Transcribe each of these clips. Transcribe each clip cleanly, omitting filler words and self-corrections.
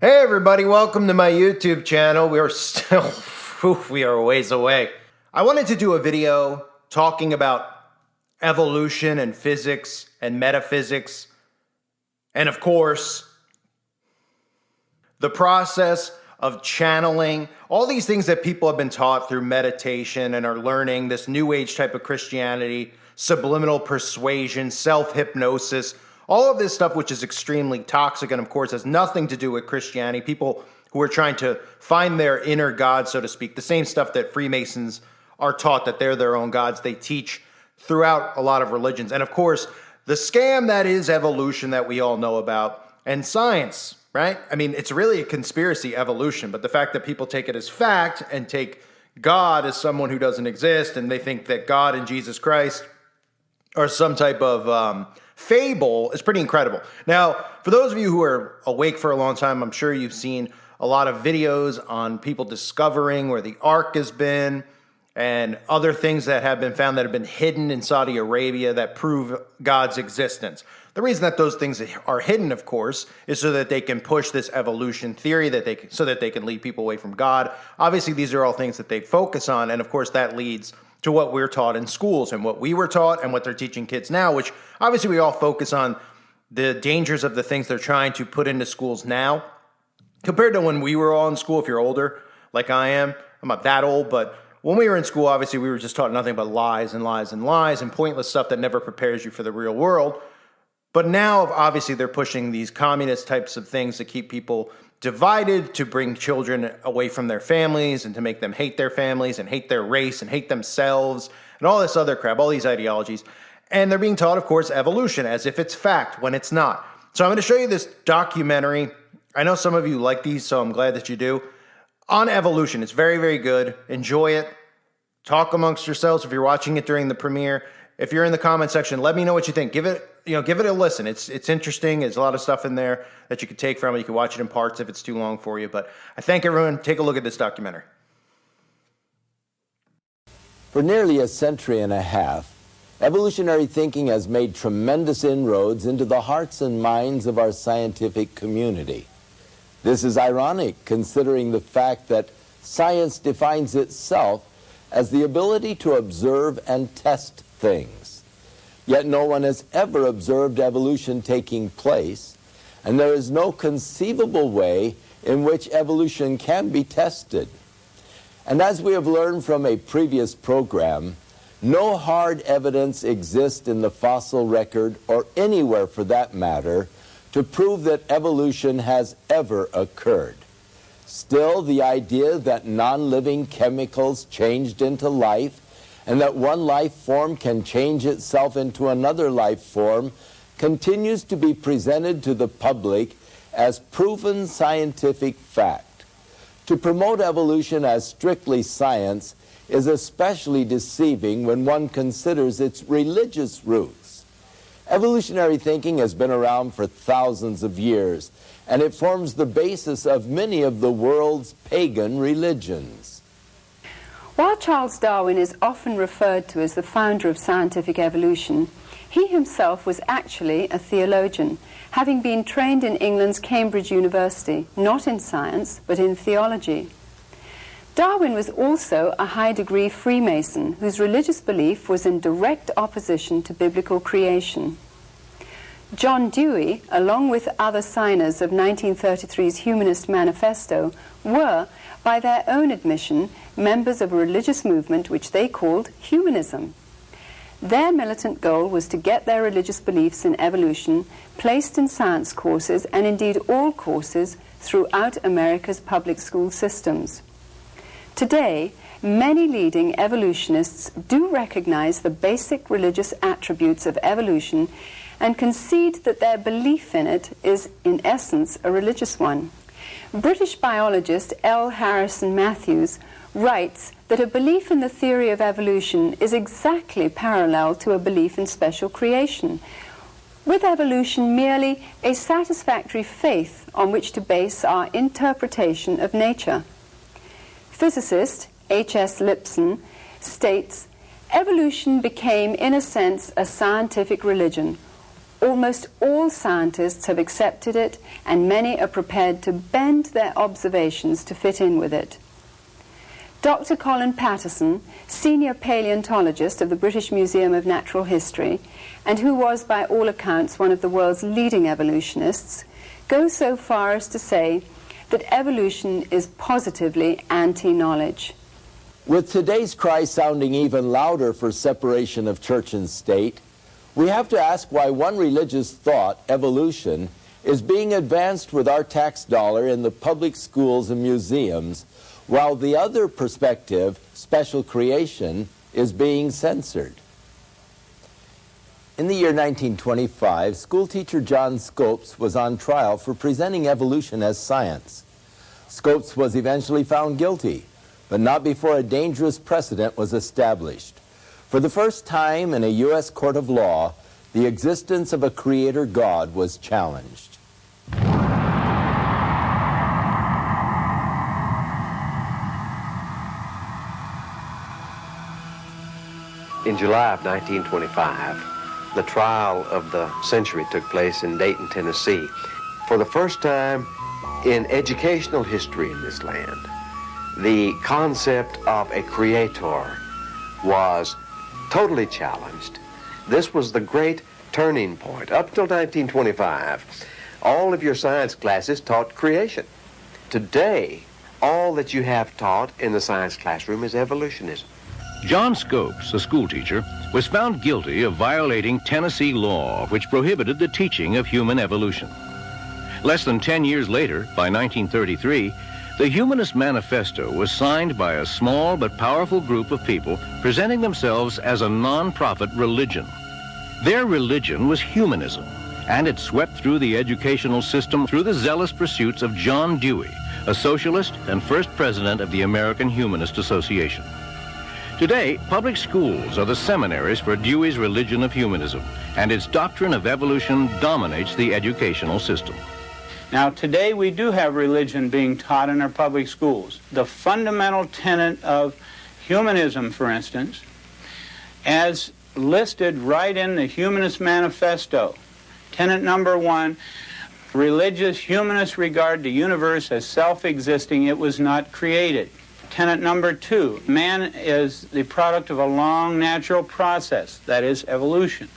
Hey everybody, welcome to my YouTube channel. We are still, we are a ways away. I wanted to do a video talking about evolution and physics and metaphysics, and of course, the process of channeling, all these things that people have been taught through meditation and are learning, this new age type of Christianity, subliminal persuasion, self-hypnosis, all of this stuff which is extremely toxic and of course has nothing to do with Christianity. People who are trying to find their inner God, so to speak, the same stuff that Freemasons are taught, that they're their own gods, they teach throughout a lot of religions. And of course, the scam that is evolution that we all know about, and science, right? I mean, it's really a conspiracy, evolution, but the fact that people take it as fact and take God as someone who doesn't exist, and they think that God and Jesus Christ are some type of fable is pretty incredible. Now, for those of you who are awake for a long time, I'm sure you've seen a lot of videos on people discovering where the Ark has been and other things that have been found that have been hidden in Saudi Arabia that prove God's existence. The reason that those things are hidden, of course, is so that they can push this evolution theory, so that they can lead people away from God. Obviously, these are all things that they focus on, and of course, that leads to what we're taught in schools and what we were taught and what they're teaching kids now, which obviously we all focus on the dangers of the things they're trying to put into schools now compared to when we were all in school. If you're older, like I am, I'm not that old, but when we were in school, obviously we were just taught nothing but lies and lies and lies and pointless stuff that never prepares you for the real world. But now, obviously, they're pushing these communist types of things to keep people divided, to bring children away from their families and to make them hate their families and hate their race and hate themselves and all this other crap, all these ideologies. And they're being taught, of course, evolution as if it's fact when it's not. So I'm going to show you this documentary. I know some of you like these, so I'm glad that you do. On evolution. It's very, very good. Enjoy it. Talk amongst yourselves if you're watching it during the premiere. If you're in the comment section, let me know what you think. Give it a listen. It's interesting. There's a lot of stuff in there that you could take from it. You can watch it in parts if it's too long for you. But I thank everyone. Take a look at this documentary. For nearly a century and a half, evolutionary thinking has made tremendous inroads into the hearts and minds of our scientific community. This is ironic, considering the fact that science defines itself as the ability to observe and test things. Yet no one has ever observed evolution taking place, and there is no conceivable way in which evolution can be tested. And as we have learned from a previous program, no hard evidence exists in the fossil record, or anywhere for that matter, to prove that evolution has ever occurred. Still, the idea that non-living chemicals changed into life and that one life form can change itself into another life form continues to be presented to the public as proven scientific fact. To promote evolution as strictly science is especially deceiving when one considers its religious roots. Evolutionary thinking has been around for thousands of years, and it forms the basis of many of the world's pagan religions. While Charles Darwin is often referred to as the founder of scientific evolution, he himself was actually a theologian, having been trained in England's Cambridge University, not in science, but in theology. Darwin was also a high-degree Freemason, whose religious belief was in direct opposition to biblical creation. John Dewey, along with other signers of 1933's Humanist Manifesto, were, by their own admission, members of a religious movement which they called humanism. Their militant goal was to get their religious beliefs in evolution placed in science courses, and indeed all courses, throughout America's public school systems. Today, many leading evolutionists do recognize the basic religious attributes of evolution and concede that their belief in it is, in essence, a religious one. British biologist L. Harrison Matthews writes that a belief in the theory of evolution is exactly parallel to a belief in special creation, with evolution merely a satisfactory faith on which to base our interpretation of nature. Physicist H.S. Lipson states, "Evolution became, in a sense, a scientific religion. Almost all scientists have accepted it, and many are prepared to bend their observations to fit in with it. Dr. Colin Patterson, senior paleontologist of the British Museum of Natural History, and who was by all accounts one of the world's leading evolutionists, goes so far as to say that evolution is positively anti-knowledge. With today's cry sounding even louder for separation of church and state, we have to ask why one religious thought, evolution, is being advanced with our tax dollar in the public schools and museums, while the other perspective, special creation, is being censored. In the year 1925, schoolteacher John Scopes was on trial for presenting evolution as science. Scopes was eventually found guilty, but not before a dangerous precedent was established. For the first time in a U.S. court of law, the existence of a creator God was challenged. In July of 1925, the trial of the century took place in Dayton, Tennessee. For the first time in educational history in this land, the concept of a creator was totally challenged. This was the great turning point. Up till 1925, all of your science classes taught creation. Today, all that you have taught in the science classroom is evolutionism. John Scopes, a schoolteacher, was found guilty of violating Tennessee law, which prohibited the teaching of human evolution. Less than 10 years later, by 1933, the Humanist Manifesto was signed by a small but powerful group of people presenting themselves as a non-profit religion. Their religion was humanism, and it swept through the educational system through the zealous pursuits of John Dewey, a socialist and first president of the American Humanist Association. Today, public schools are the seminaries for Dewey's religion of humanism, and its doctrine of evolution dominates the educational system. Now, today we do have religion being taught in our public schools. The fundamental tenet of humanism, for instance, as listed right in the Humanist Manifesto, tenet number 1, religious humanists regard the universe as self-existing, it was not created. Tenet number 2, man is the product of a long natural process, that is evolution.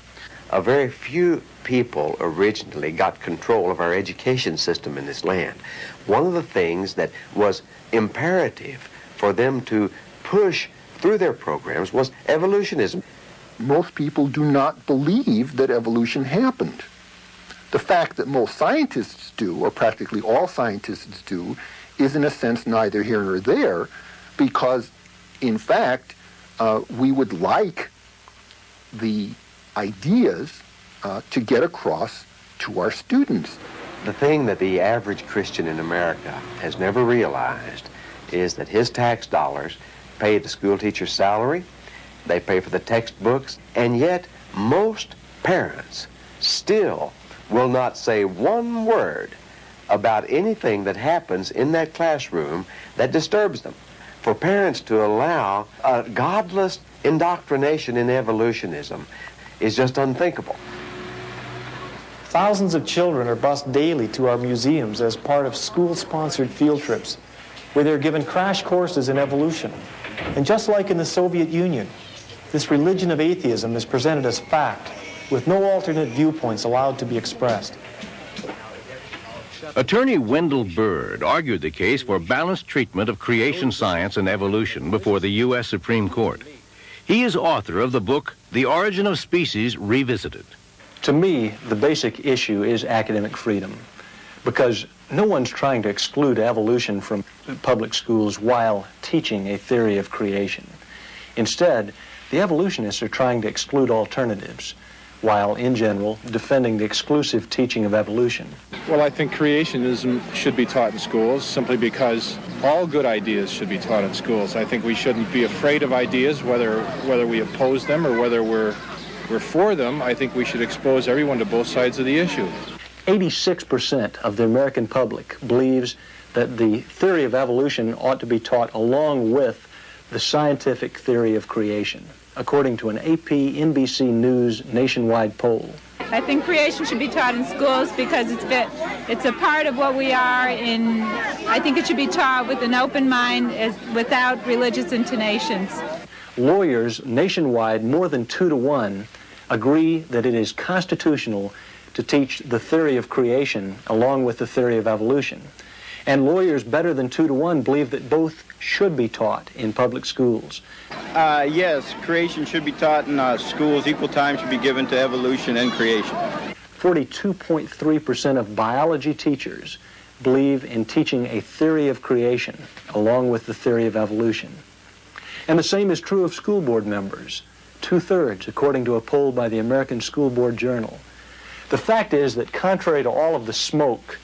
A very few people originally got control of our education system in this land. One of the things that was imperative for them to push through their programs was evolutionism. Most people do not believe that evolution happened. The fact that most scientists do, or practically all scientists do, is in a sense neither here nor there, because in fact we would like the ideas to get across to our students. The thing that the average Christian in America has never realized is that his tax dollars pay the school teacher's salary, they pay for the textbooks, and yet most parents still will not say one word about anything that happens in that classroom that disturbs them. For parents to allow a godless indoctrination in evolutionism is just unthinkable. Thousands of children are bused daily to our museums as part of school-sponsored field trips, where they're given crash courses in evolution. And just like in the Soviet Union, this religion of atheism is presented as fact, with no alternate viewpoints allowed to be expressed. Attorney Wendell Bird argued the case for balanced treatment of creation science and evolution before the U.S. Supreme Court. He is author of the book, The Origin of Species Revisited. To me, the basic issue is academic freedom, because no one's trying to exclude evolution from public schools while teaching a theory of creation. Instead, the evolutionists are trying to exclude alternatives, while, in general, defending the exclusive teaching of evolution. Well, I think creationism should be taught in schools simply because all good ideas should be taught in schools. I think we shouldn't be afraid of ideas, whether we oppose them or whether we're for them. I think we should expose everyone to both sides of the issue. 86% of the American public believes that the theory of evolution ought to be taught along with the scientific theory of creation, according to an AP NBC News nationwide poll. I think creation should be taught in schools because it's a part of what we are. I think it should be taught with an open mind, without religious intonations. Lawyers nationwide, more than 2 to 1, agree that it is constitutional to teach the theory of creation along with the theory of evolution. And lawyers better than 2 to 1 believe that both should be taught in public schools. Yes, creation should be taught in schools. Equal time should be given to evolution and creation. 42.3% of biology teachers believe in teaching a theory of creation along with the theory of evolution. And the same is true of school board members, 2/3, according to a poll by the American School Board Journal. The fact is that contrary to all of the smoke,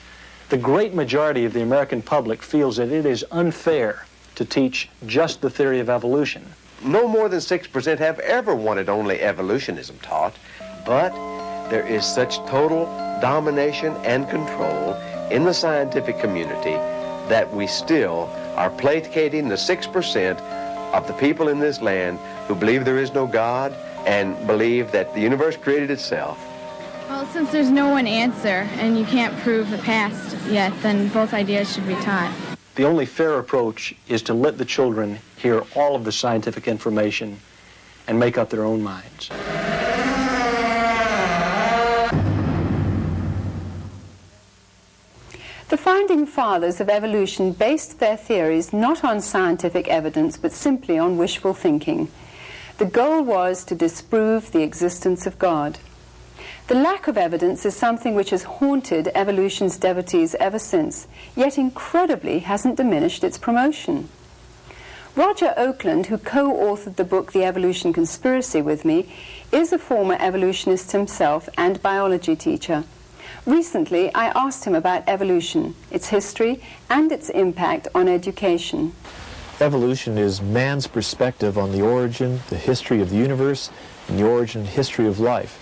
the great majority of the American public feels that it is unfair to teach just the theory of evolution. No more than 6% have ever wanted only evolutionism taught, but there is such total domination and control in the scientific community that we still are placating the 6% of the people in this land who believe there is no God and believe that the universe created itself. Well, since there's no one answer and you can't prove the past yet, then both ideas should be taught. The only fair approach is to let the children hear all of the scientific information and make up their own minds. The founding fathers of evolution based their theories not on scientific evidence, but simply on wishful thinking. The goal was to disprove the existence of God. The lack of evidence is something which has haunted evolution's devotees ever since, yet incredibly hasn't diminished its promotion. Roger Oakland, who co-authored the book The Evolution Conspiracy with me, is a former evolutionist himself and biology teacher. Recently, I asked him about evolution, its history, and its impact on education. Evolution is man's perspective on the origin, the history of the universe, and the origin and history of life.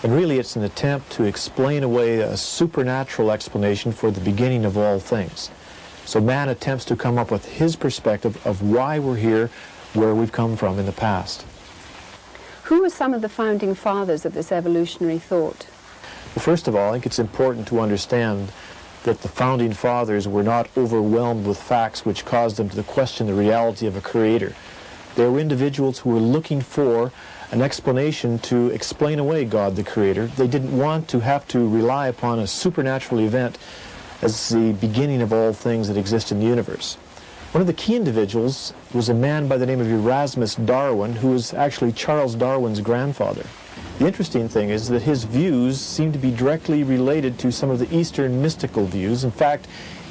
And really it's an attempt to explain away a supernatural explanation for the beginning of all things. So man attempts to come up with his perspective of why we're here, where we've come from in the past. Who were some of the founding fathers of this evolutionary thought? Well, first of all, I think it's important to understand that the founding fathers were not overwhelmed with facts which caused them to question the reality of a creator. They were individuals who were looking for an explanation to explain away God the Creator. They didn't want to have to rely upon a supernatural event as the beginning of all things that exist in the universe. One of the key individuals was a man by the name of Erasmus Darwin, who was actually Charles Darwin's grandfather. The interesting thing is that his views seem to be directly related to some of the Eastern mystical views. In fact,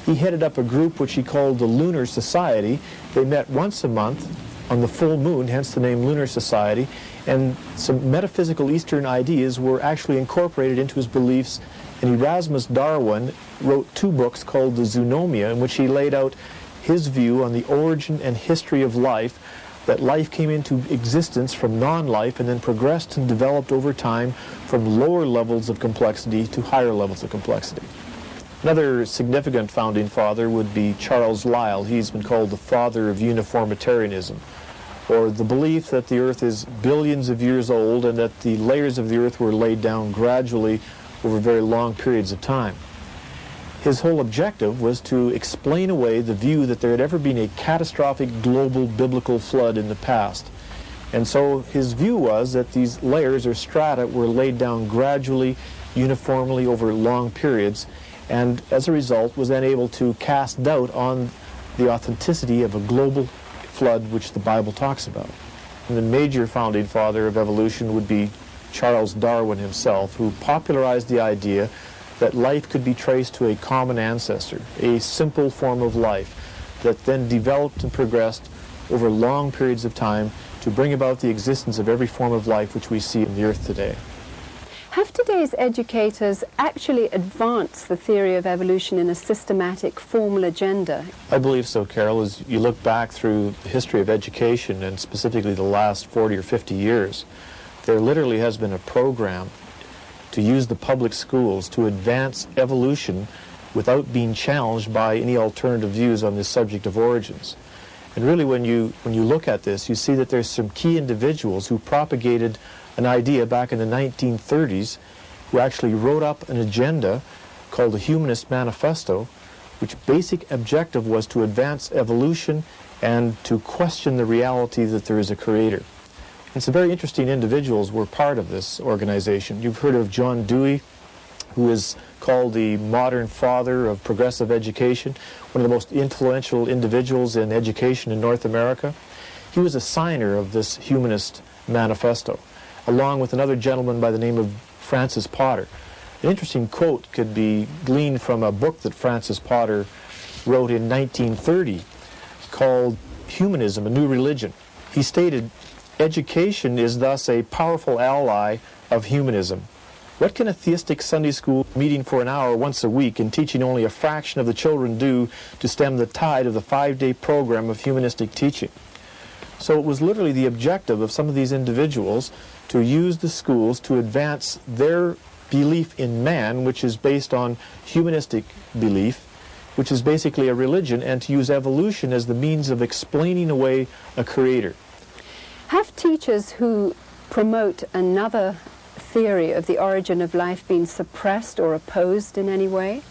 he headed up a group which he called the Lunar Society. They met once a month on the full moon, hence the name Lunar Society, and some metaphysical Eastern ideas were actually incorporated into his beliefs. And Erasmus Darwin wrote 2 books called the Zoonomia, in which he laid out his view on the origin and history of life, that life came into existence from non-life and then progressed and developed over time from lower levels of complexity to higher levels of complexity. Another significant founding father would be Charles Lyell. He's been called the father of uniformitarianism, or the belief that the earth is billions of years old and that the layers of the earth were laid down gradually over very long periods of time. His whole objective was to explain away the view that there had ever been a catastrophic global biblical flood in the past. And so his view was that these layers or strata were laid down gradually, uniformly over long periods, and as a result was then able to cast doubt on the authenticity of a global flood which the Bible talks about. And the major founding father of evolution would be Charles Darwin himself, who popularized the idea that life could be traced to a common ancestor, a simple form of life that then developed and progressed over long periods of time to bring about the existence of every form of life which we see on the earth today. Have today's educators actually advanced the theory of evolution in a systematic, formal agenda? I believe so, Carol. As you look back through the history of education, and specifically the last 40 or 50 years, there literally has been a program to use the public schools to advance evolution without being challenged by any alternative views on this subject of origins. And really when you look at this, you see that there's some key individuals who propagated an idea back in the 1930s, who actually wrote up an agenda called the Humanist Manifesto, which basic objective was to advance evolution and to question the reality that there is a creator. And some very interesting individuals were part of this organization. You've heard of John Dewey, who is called the modern father of progressive education, one of the most influential individuals in education in North America. He was a signer of this Humanist Manifesto, along with another gentleman by the name of Francis Potter. An interesting quote could be gleaned from a book that Francis Potter wrote in 1930 called Humanism, a New Religion. He stated, "Education is thus a powerful ally of humanism. What can a theistic Sunday school meeting for an hour once a week and teaching only a fraction of the children do to stem the tide of the 5-day program of humanistic teaching?" So it was literally the objective of some of these individuals to use the schools to advance their belief in man, which is based on humanistic belief, which is basically a religion, and to use evolution as the means of explaining away a creator. Have teachers who promote another theory of the origin of life been suppressed or opposed in any way?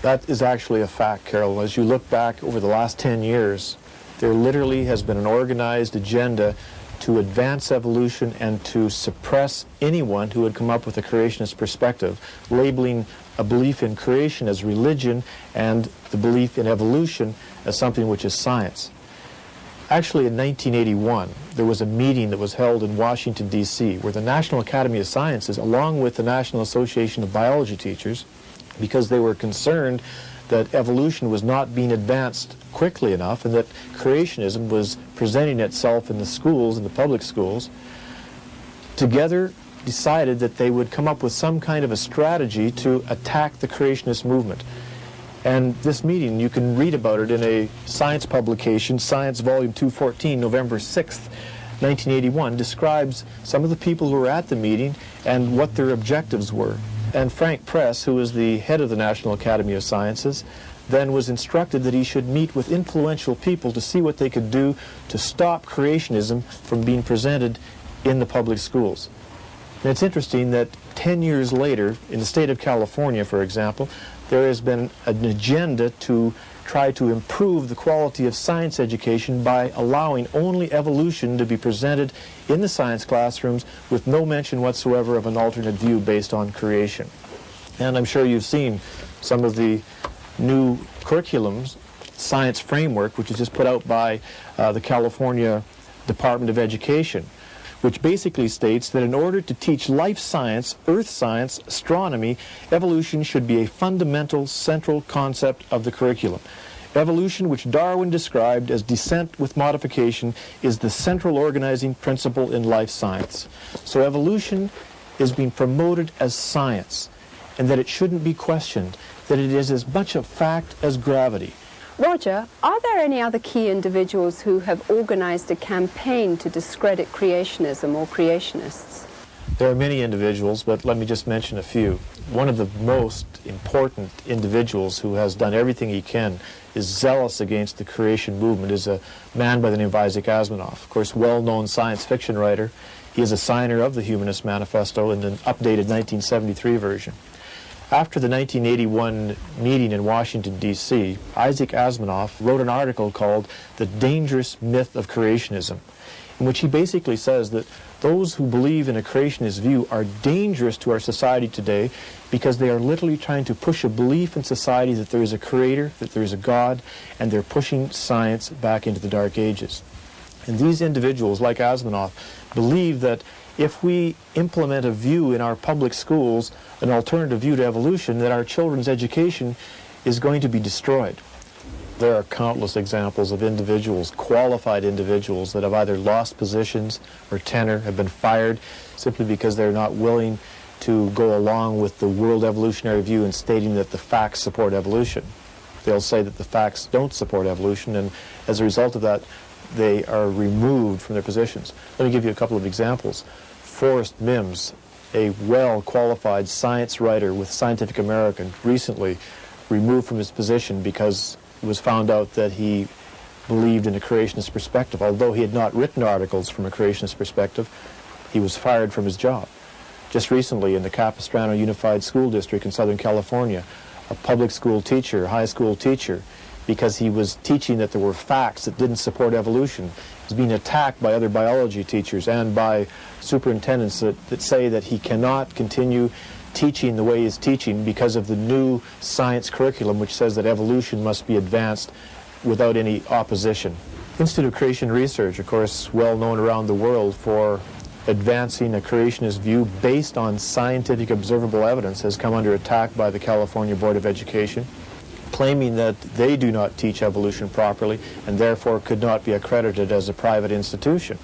That is actually a fact, Carol. As you look back over the last 10 years, there literally has been an organized agenda to advance evolution and to suppress anyone who had come up with a creationist perspective, labeling a belief in creation as religion and the belief in evolution as something which is science. Actually, in 1981, there was a meeting that was held in Washington, D.C., where the National Academy of Sciences, along with the National Association of Biology Teachers, because they were concerned that evolution was not being advanced quickly enough and that creationism was presenting itself in the schools, in the public schools, together decided that they would come up with some kind of a strategy to attack the creationist movement. And this meeting, you can read about it in a science publication, Science Volume 214, November 6th, 1981, describes some of the people who were at the meeting and what their objectives were. And Frank Press, who was the head of the National Academy of Sciences, then was instructed that he should meet with influential people to see what they could do to stop creationism from being presented in the public schools. And it's interesting that 10 years later, in the state of California, for example, there has been an agenda to try to improve the quality of science education by allowing only evolution to be presented in the science classrooms with no mention whatsoever of an alternate view based on creation. And I'm sure you've seen some of the new curriculums, science framework, which is just put out by the California Department of Education, which basically states that in order to teach life science, earth science, astronomy, evolution should be a fundamental central concept of the curriculum. Evolution, which Darwin described as descent with modification, is the central organizing principle in life science. So evolution is being promoted as science, and that it shouldn't be questioned, that it is as much a fact as gravity. Roger, are there any other key individuals who have organized a campaign to discredit creationism or creationists? There are many individuals, but let me just mention a few. One of the most important individuals who has done everything he can, is zealous against the creation movement, is a man by the name of Isaac Asimov. Of course, well-known science fiction writer. He is a signer of the Humanist Manifesto in an updated 1973 version. After the 1981 meeting in Washington, D.C., Isaac Asimov wrote an article called The Dangerous Myth of Creationism, in which he basically says that those who believe in a creationist view are dangerous to our society today because they are literally trying to push a belief in society that there is a creator, that there is a God, and they're pushing science back into the Dark Ages. And these individuals, like Asimov, believe that if we implement a view in our public schools, an alternative view to evolution, that our children's education is going to be destroyed. There are countless examples of individuals, qualified individuals, that have either lost positions or tenure, have been fired simply because they're not willing to go along with the world evolutionary view and stating that the facts support evolution. They'll say that the facts don't support evolution, and as a result of that, they are removed from their positions. Let me give you a couple of examples. Forrest Mims, a well-qualified science writer with Scientific American, recently removed from his position because it was found out that he believed in a creationist perspective. Although he had not written articles from a creationist perspective, he was fired from his job. just recently in the Capistrano Unified School District in Southern California, a public school teacher, high school teacher, because he was teaching that there were facts that didn't support evolution, is being attacked by other biology teachers and by superintendents that say that he cannot continue teaching the way he's teaching because of the new science curriculum, which says that evolution must be advanced without any opposition. Institute of Creation Research, of course, well known around the world for advancing a creationist view based on scientific observable evidence, has come under attack by the California Board of Education, claiming that they do not teach evolution properly and therefore could not be accredited as a private institution.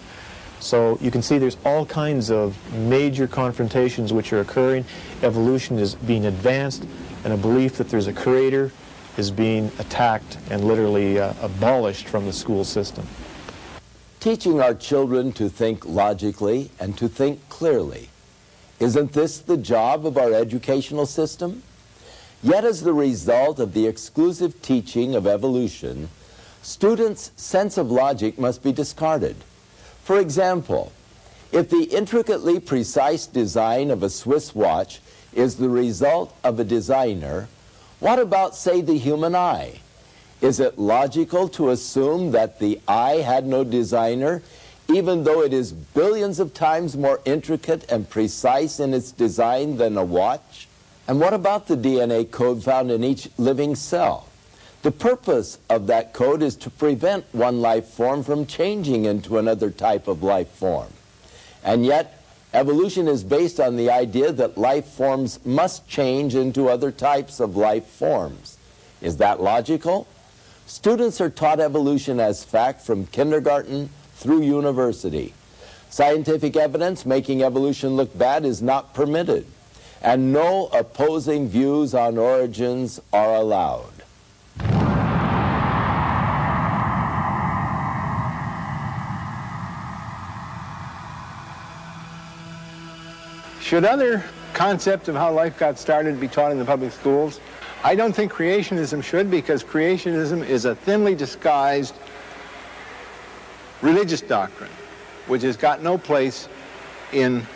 So you can see there's all kinds of major confrontations which are occurring. Evolution is being advanced, and a belief that there's a creator is being attacked and literally abolished from the school system. Teaching our children to think logically and to think clearly. Isn't this the job of our educational system? Yet as the result of the exclusive teaching of evolution, students' sense of logic must be discarded. For example, if the intricately precise design of a Swiss watch is the result of a designer, what about, say, the human eye? Is it logical to assume that the eye had no designer, even though it is billions of times more intricate and precise in its design than a watch? And what about the DNA code found in each living cell? The purpose of that code is to prevent one life form from changing into another type of life form. And yet, evolution is based on the idea that life forms must change into other types of life forms. Is that logical? Students are taught evolution as fact from kindergarten through university. Scientific evidence making evolution look bad is not permitted, and no opposing views on origins are allowed. Should other concepts of how life got started be taught in the public schools? I don't think creationism should, because creationism is a thinly disguised religious doctrine, which has got no place in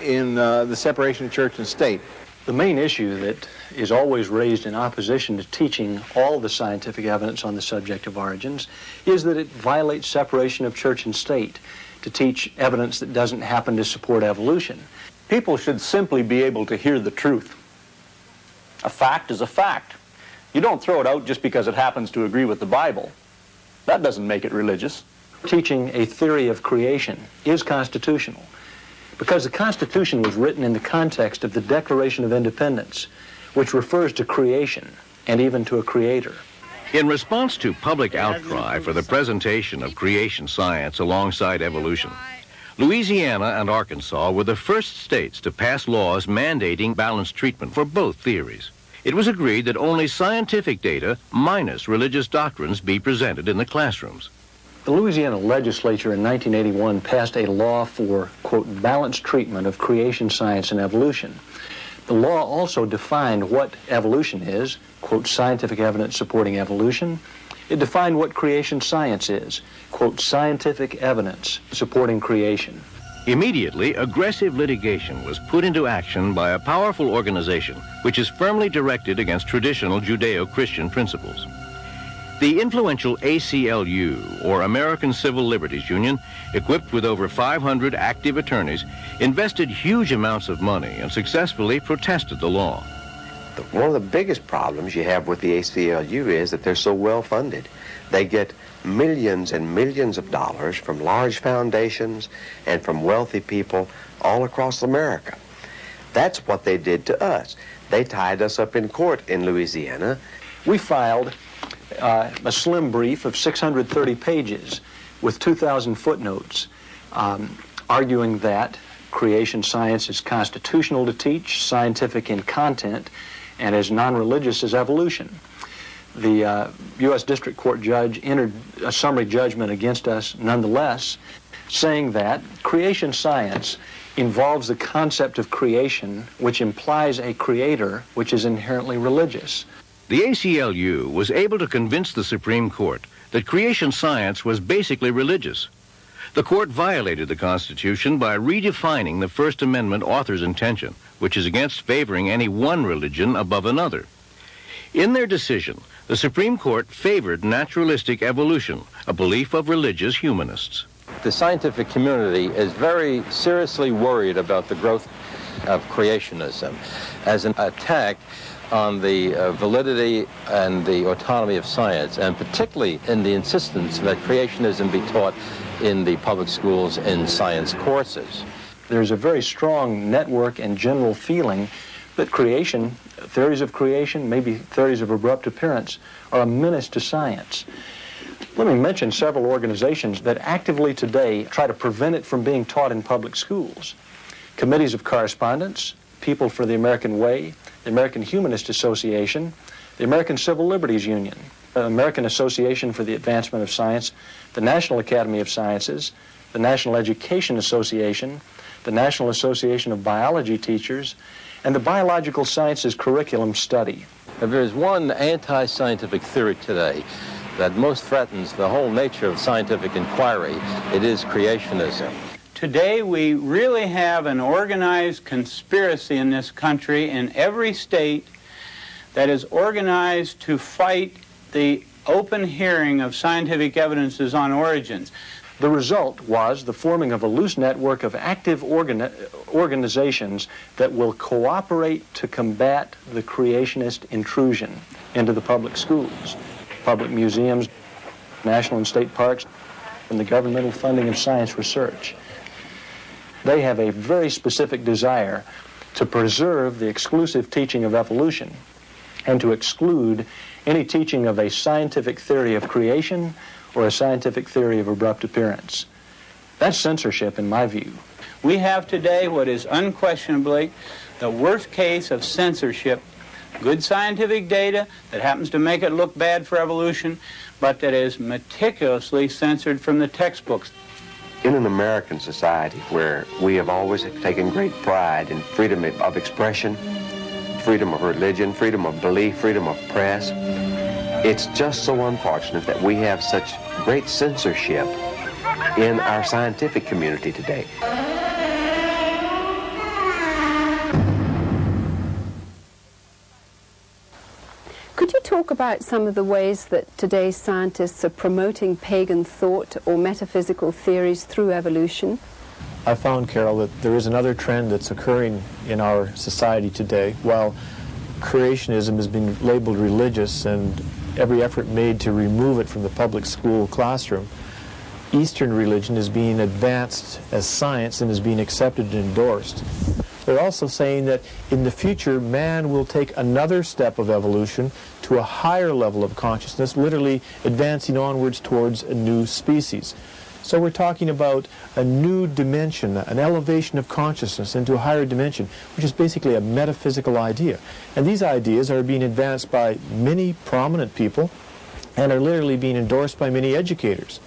the separation of church and state. The main issue that is always raised in opposition to teaching all the scientific evidence on the subject of origins is that it violates separation of church and state to teach evidence that doesn't happen to support evolution. People should simply be able to hear the truth. A fact is a fact. You don't throw it out just because it happens to agree with the Bible. That doesn't make it religious. Teaching a theory of creation is constitutional because the Constitution was written in the context of the Declaration of Independence, which refers to creation and even to a creator. In response to public outcry for the presentation of creation science alongside evolution, Louisiana and Arkansas were the first states to pass laws mandating balanced treatment for both theories. It was agreed that only scientific data minus religious doctrines be presented in the classrooms. The Louisiana legislature in 1981 passed a law for, quote, balanced treatment of creation science and evolution. The law also defined what evolution is, quote, scientific evidence supporting evolution. It defined what creation science is, quote, scientific evidence supporting creation. Immediately, aggressive litigation was put into action by a powerful organization which is firmly directed against traditional Judeo-Christian principles. The influential ACLU, or American Civil Liberties Union, equipped with over 500 active attorneys, invested huge amounts of money and successfully protested the law. One of the biggest problems you have with the ACLU is that they're so well funded. They get millions and millions of dollars from large foundations and from wealthy people all across America. That's what they did to us. They tied us up in court in Louisiana. We filed a slim brief of 630 pages with 2,000 footnotes arguing that creation science is constitutional to teach, scientific in content, and as non-religious as evolution. The U.S. District Court judge entered a summary judgment against us nonetheless, saying that creation science involves the concept of creation, which implies a creator, which is inherently religious. The ACLU was able to convince the Supreme Court that creation science was basically religious. The court violated the Constitution by redefining the First Amendment author's intention, which is against favoring any one religion above another. In their decision, the Supreme Court favored naturalistic evolution, a belief of religious humanists. The scientific community is very seriously worried about the growth of creationism as an attack on the validity and the autonomy of science, and particularly in the insistence that creationism be taught in the public schools in science courses. There's a very strong network and general feeling that creation, theories of creation, maybe theories of abrupt appearance, are a menace to science. Let me mention several organizations that actively today try to prevent it from being taught in public schools. Committees of Correspondence, People for the American Way, the American Humanist Association, the American Civil Liberties Union, the American Association for the Advancement of Science, the National Academy of Sciences, the National Education Association, the National Association of Biology Teachers, and the Biological Sciences Curriculum Study. If there's one anti-scientific theory today that most threatens the whole nature of scientific inquiry, it is creationism. Today we really have an organized conspiracy in this country, in every state, that is organized to fight the open hearing of scientific evidences on origins. The result was the forming of a loose network of active organizations that will cooperate to combat the creationist intrusion into the public schools, public museums, national and state parks, and the governmental funding of science research. They have a very specific desire to preserve the exclusive teaching of evolution and to exclude any teaching of a scientific theory of creation or a scientific theory of abrupt appearance. That's censorship in my view. We have today what is unquestionably the worst case of censorship. Good scientific data that happens to make it look bad for evolution, but that is meticulously censored from the textbooks. In an American society where we have always taken great pride in freedom of expression, freedom of religion, freedom of belief, freedom of press, it's just so unfortunate that we have such great censorship in our scientific community today. Could you talk about some of the ways that today's scientists are promoting pagan thought or metaphysical theories through evolution? I found, Carol, that there is another trend that's occurring in our society today. While creationism has been labeled religious and every effort made to remove it from the public school classroom, Eastern religion is being advanced as science and is being accepted and endorsed. They're also saying that in the future, man will take another step of evolution to a higher level of consciousness, literally advancing onwards towards a new species. So we're talking about a new dimension, an elevation of consciousness into a higher dimension, which is basically a metaphysical idea. And these ideas are being advanced by many prominent people and are literally being endorsed by many educators.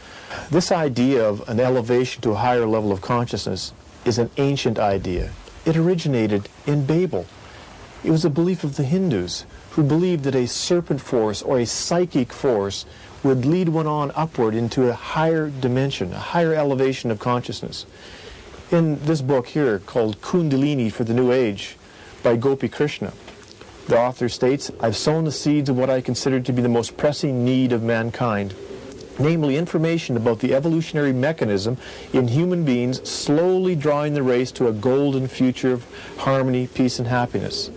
This idea of an elevation to a higher level of consciousness is an ancient idea. It originated in Babel. It was a belief of the Hindus, who believed that a serpent force or a psychic force would lead one on upward into a higher dimension, a higher elevation of consciousness. In this book here, called Kundalini for the New Age, by Gopi Krishna, the author states, "I've sown the seeds of what I consider to be the most pressing need of mankind, namely information about the evolutionary mechanism in human beings slowly drawing the race to a golden future of harmony, peace, and happiness."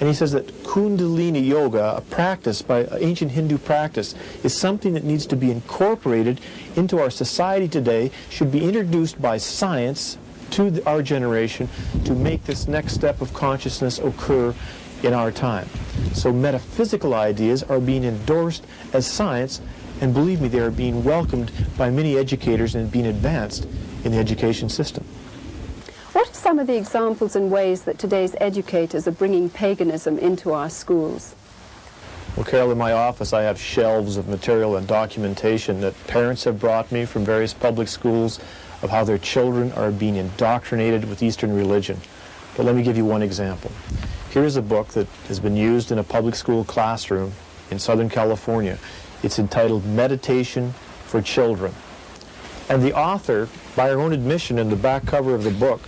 And he says that Kundalini Yoga, a practice, by ancient Hindu practice, is something that needs to be incorporated into our society today, should be introduced by science to our generation to make this next step of consciousness occur in our time. So metaphysical ideas are being endorsed as science, and believe me, they are being welcomed by many educators and being advanced in the education system. What are some of the examples and ways that today's educators are bringing paganism into our schools? Well, Carol, in my office I have shelves of material and documentation that parents have brought me from various public schools of how their children are being indoctrinated with Eastern religion. But let me give you one example. Here is a book that has been used in a public school classroom in Southern California. It's entitled Meditation for Children. And the author, by her own admission in the back cover of the book,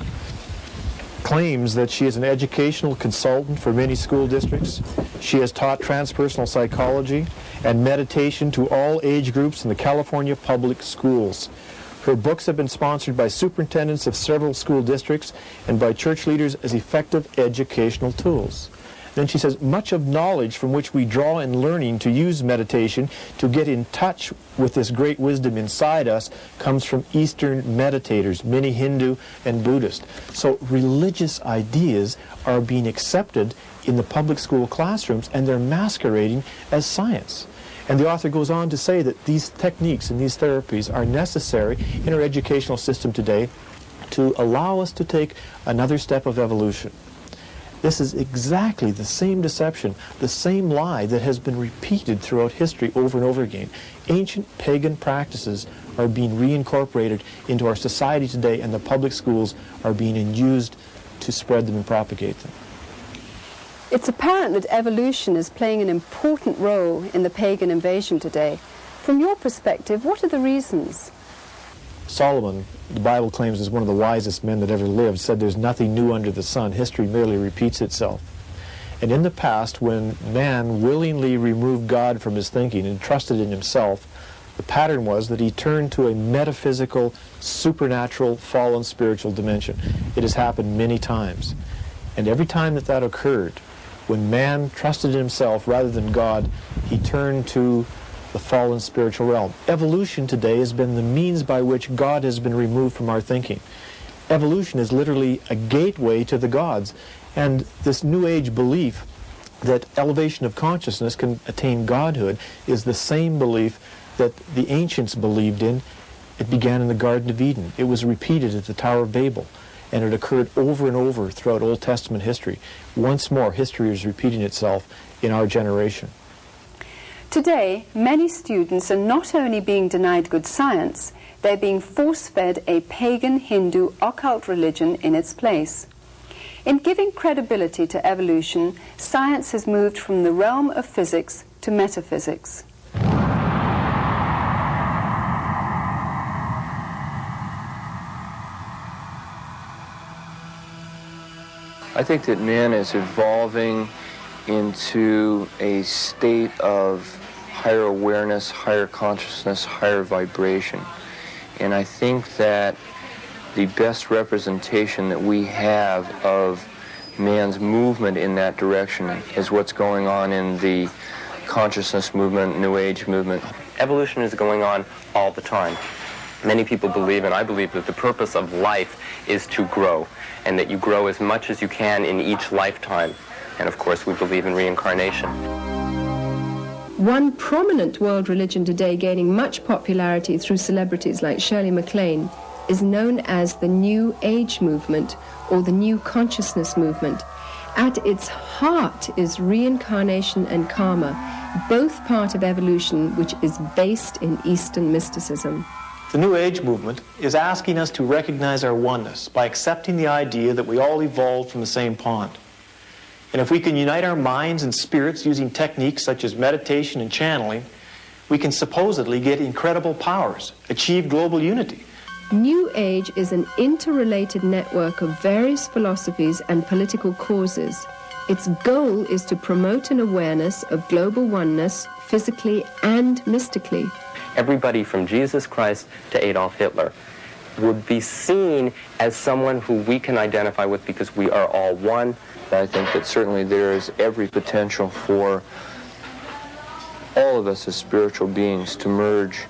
claims that she is an educational consultant for many school districts. She has taught transpersonal psychology and meditation to all age groups in the California public schools. Her books have been sponsored by superintendents of several school districts and by church leaders as effective educational tools. Then she says, much of knowledge from which we draw in learning to use meditation to get in touch with this great wisdom inside us comes from Eastern meditators, many Hindu and Buddhist. So religious ideas are being accepted in the public school classrooms, and they're masquerading as science. And the author goes on to say that these techniques and these therapies are necessary in our educational system today to allow us to take another step of evolution. This is exactly the same deception, the same lie that has been repeated throughout history over and over again. Ancient pagan practices are being reincorporated into our society today, and the public schools are being used to spread them and propagate them. It's apparent that evolution is playing an important role in the pagan invasion today. From your perspective, what are the reasons? Solomon, the Bible claims, is one of the wisest men that ever lived, said there's nothing new under the sun. History merely repeats itself. And in the past, when man willingly removed God from his thinking and trusted in himself, the pattern was that he turned to a metaphysical, supernatural, fallen spiritual dimension. It has happened many times. And every time that that occurred, when man trusted in himself rather than God, he turned to the fallen spiritual realm. Evolution today has been the means by which God has been removed from our thinking. Evolution is literally a gateway to the gods. And this New Age belief that elevation of consciousness can attain godhood is the same belief that the ancients believed in. It began in the Garden of Eden. It was repeated at the Tower of Babel. And it occurred over and over throughout Old Testament history. Once more, history is repeating itself in our generation. Today, many students are not only being denied good science, they're being force-fed a pagan Hindu occult religion in its place. In giving credibility to evolution, science has moved from the realm of physics to metaphysics. I think that man is evolving into a state of higher awareness, higher consciousness, higher vibration. And I think that the best representation that we have of man's movement in that direction is what's going on in the consciousness movement, New Age movement. Evolution is going on all the time. Many people believe, and I believe, that the purpose of life is to grow, and that you grow as much as you can in each lifetime. And of course, we believe in reincarnation. One prominent world religion today gaining much popularity through celebrities like Shirley MacLaine is known as the New Age movement or the New Consciousness movement. At its heart is reincarnation and karma, both part of evolution which is based in Eastern mysticism. The New Age movement is asking us to recognize our oneness by accepting the idea that we all evolved from the same pond. And if we can unite our minds and spirits using techniques such as meditation and channeling, we can supposedly get incredible powers, achieve global unity. New Age is an interrelated network of various philosophies and political causes. Its goal is to promote an awareness of global oneness, physically and mystically. Everybody from Jesus Christ to Adolf Hitler would be seen as someone who we can identify with because we are all one. I think that certainly there is every potential for all of us as spiritual beings to merge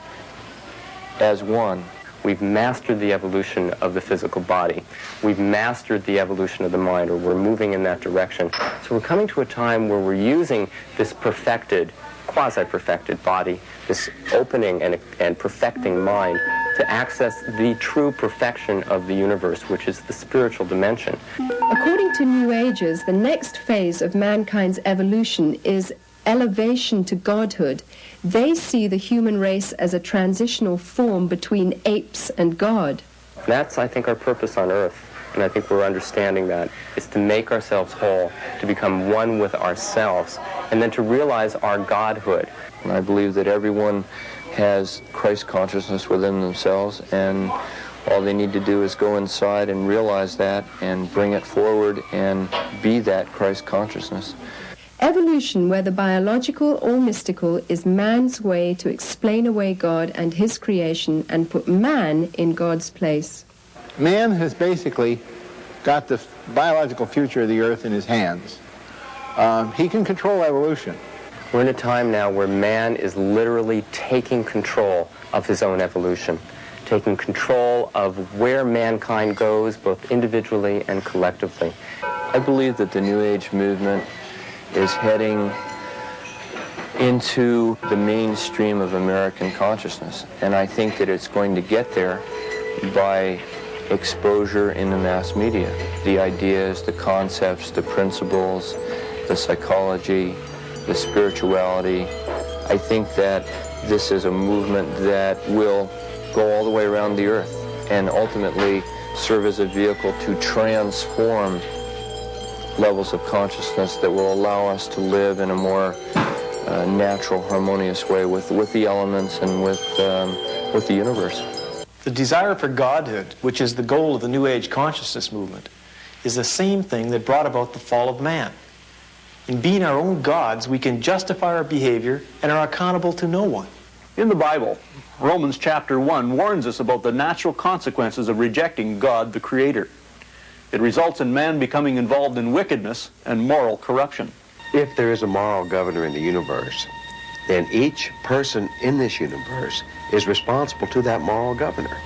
as one. We've mastered the evolution of the physical body. We've mastered the evolution of the mind, or we're moving in that direction. So we're coming to a time where we're using this perfected, quasi-perfected body, this opening and perfecting mind, to access the true perfection of the universe, which is the spiritual dimension. According to New Agers, the next phase of mankind's evolution is elevation to godhood. They see the human race as a transitional form between apes and God. That's, I think, our purpose on Earth, and I think we're understanding that, is to make ourselves whole, to become one with ourselves, and then to realize our godhood. And I believe that everyone has Christ consciousness within themselves, and all they need to do is go inside and realize that and bring it forward and be that Christ consciousness. Evolution, whether biological or mystical, is man's way to explain away God and his creation and put man in God's place. Man has basically got the biological future of the earth in his hands. He can control evolution. We're in a time now where man is literally taking control of his own evolution, taking control of where mankind goes, both individually and collectively. I believe that the New Age movement is heading into the mainstream of American consciousness, and I think that it's going to get there by exposure in the mass media. The ideas, the concepts, the principles, the psychology, the spirituality. I think that this is a movement that will go all the way around the earth and ultimately serve as a vehicle to transform levels of consciousness that will allow us to live in a more natural, harmonious way with the elements and with the universe. The desire for godhood, which is the goal of the New Age consciousness movement, is the same thing that brought about the fall of man. In being our own gods, we can justify our behavior and are accountable to no one. In the Bible, Romans chapter 1 warns us about the natural consequences of rejecting God, the Creator. It results in man becoming involved in wickedness and moral corruption. If there is a moral governor in the universe, then each person in this universe is responsible to that moral governor.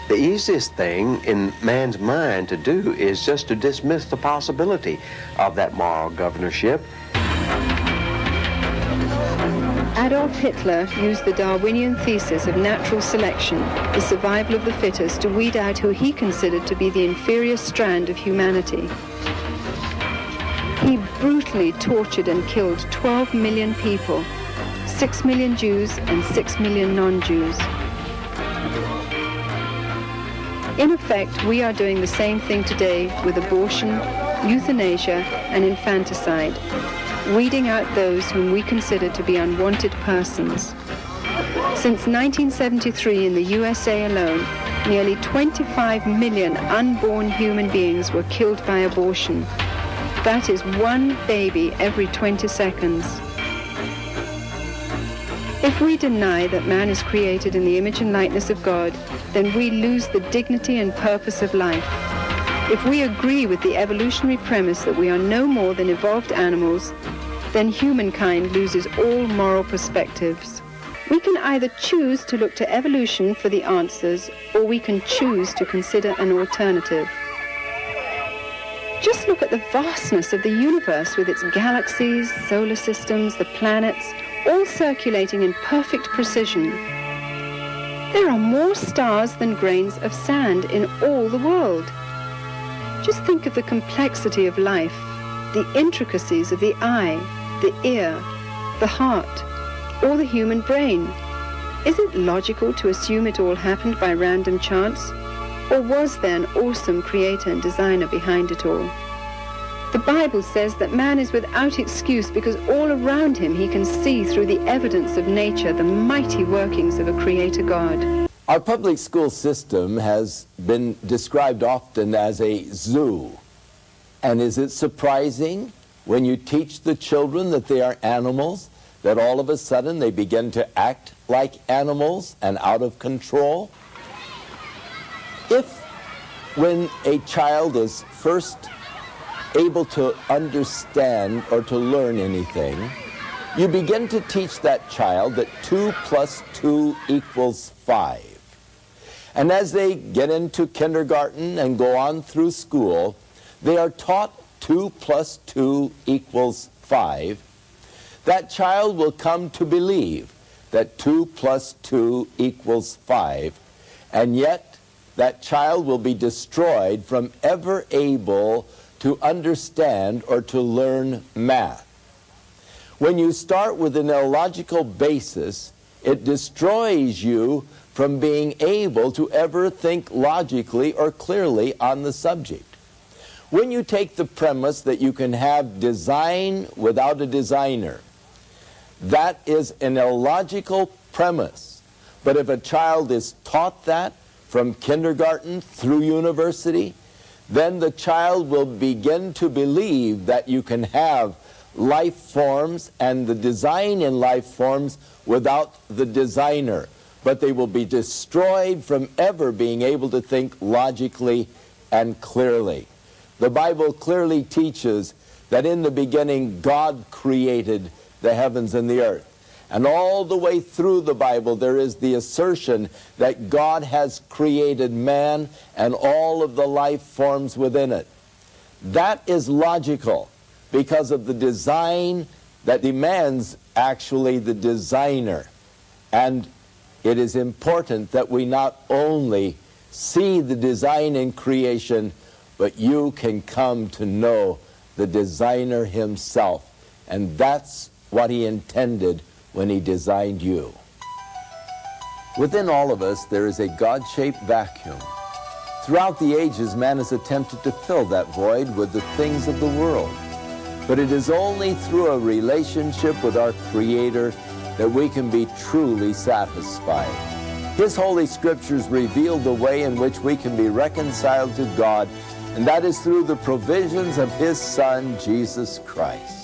The easiest thing in man's mind to do is just to dismiss the possibility of that moral governorship. Adolf Hitler used the Darwinian thesis of natural selection, the survival of the fittest, to weed out who he considered to be the inferior strand of humanity. He brutally tortured and killed 12 million people, 6 million Jews and 6 million non-Jews. In effect, we are doing the same thing today with abortion, euthanasia, and infanticide, weeding out those whom we consider to be unwanted persons. Since 1973 in the USA alone, nearly 25 million unborn human beings were killed by abortion. That is one baby every 20 seconds. If we deny that man is created in the image and likeness of God, then we lose the dignity and purpose of life. If we agree with the evolutionary premise that we are no more than evolved animals, then humankind loses all moral perspectives. We can either choose to look to evolution for the answers, or we can choose to consider an alternative. Just look at the vastness of the universe with its galaxies, solar systems, the planets, all circulating in perfect precision. There are more stars than grains of sand in all the world. Just think of the complexity of life, the intricacies of the eye, the ear, the heart, or the human brain. Is it logical to assume it all happened by random chance? Or was there an awesome creator and designer behind it all? The Bible says that man is without excuse because all around him he can see through the evidence of nature the mighty workings of a creator God. Our public school system has been described often as a zoo. And is it surprising when you teach the children that they are animals, that all of a sudden they begin to act like animals and out of control? If when a child is first able to understand or to learn anything, you begin to teach that child that 2 + 2 = 5. And as they get into kindergarten and go on through school, they are taught 2 + 2 = 5. That child will come to believe that 2 + 2 = 5, and yet that child will be destroyed from ever able to understand or to learn math. When you start with an illogical basis, it destroys you from being able to ever think logically or clearly on the subject. When you take the premise that you can have design without a designer, That is an illogical premise. But if a child is taught that from kindergarten through university, then the child will begin to believe that you can have life forms and the design in life forms without the designer. But they will be destroyed from ever being able to think logically and clearly. The Bible clearly teaches that in the beginning God created the heavens and the earth. And all the way through the Bible there is the assertion that God has created man and all of the life forms within it. That is logical because of the design that demands actually the designer. And it is important that we not only see the design in creation, but you can come to know the designer himself. And that's what he intended when he designed you. Within all of us, there is a God-shaped vacuum. Throughout the ages, man has attempted to fill that void with the things of the world. But it is only through a relationship with our Creator that we can be truly satisfied. His Holy Scriptures reveal the way in which we can be reconciled to God, and that is through the provisions of His Son, Jesus Christ.